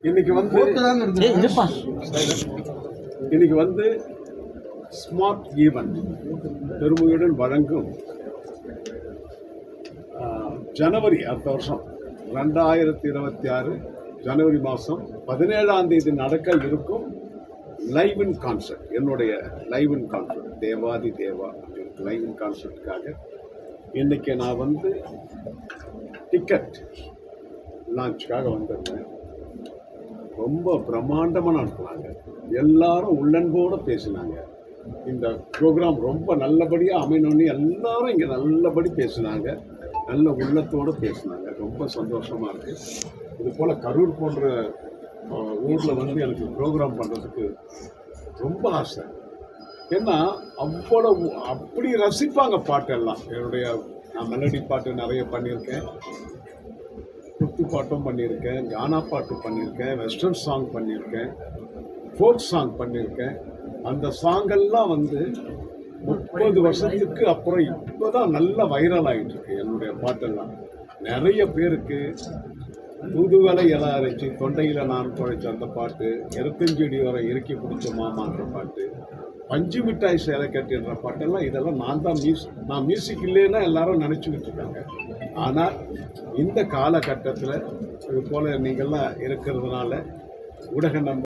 இன்னைக்கு வந்து smart event பெருமையுடன் வழங்கும் ஜனவரி அடுத்த வருஷம் 2026 ஜனவரி மாதம் 17ஆம் தேதி நடக்க இருக்கும் லைவ் இன் கான்சர்ட். என்னுடைய live in concert Devathi Deva live in கான்சர்ட்டுக்காக இன்னைக்கு நான் வந்து டிக்கெட் லான்ச்சுக்காக வந்திருந்தேன். ரொம்ப பிரம்மாண்டமாக நடத்துனாங்க. எல்லாரும் உள்ளன்போடு பேசினாங்க. இந்த ப்ரோக்ராம் ரொம்ப நல்லபடியாக அமையணும்னு எல்லாரும் இங்கே நல்லபடி பேசினாங்க. நல்ல உள்ளத்தோடு பேசினாங்க. ரொம்ப சந்தோஷமாக இருக்குது. இது போல் கரூர் போன்ற ஊரில் வந்து எனக்கு ப்ரோக்ராம் பண்ணுறதுக்கு ரொம்ப ஆசை. ஏன்னா அவ்வளவு அப்படி ரசிப்பாங்க பாட்டெல்லாம். நான் மெலடி பாட்டு நிறைய பண்ணியிருக்கேன், குத்து பாட்டும் பண்ணியிருக்கேன், கானா பாட்டு பண்ணியிருக்கேன், வெஸ்டர்ன் சாங் பண்ணியிருக்கேன், ஃபோக் சாங் பண்ணியிருக்கேன். அந்த சாங்கெல்லாம் வந்து 30 வருஷத்துக்கு அப்புறம் இப்போ தான் நல்லா வைரல் ஆகிட்டு இருக்கு. என்னுடைய பாட்டெல்லாம் நிறைய பேருக்கு தூதுவலை இலை அரைச்சி தொண்டையில் நான் குழைச்ச அந்த பாட்டு, 25 வரை இறுக்கி பிடிச்ச மாமான்ற பாட்டு, பஞ்சு மிட்டாய் சேலை கட்டிடுற பாட்டெல்லாம் இதெல்லாம் நான் மியூசிக் இல்லைன்னா எல்லாரும் நினச்சிக்கிட்டு இருக்காங்க. ஆனால் இந்த காலகட்டத்தில் இது போல் நீங்கள்லாம் இருக்கிறதுனால ஊடக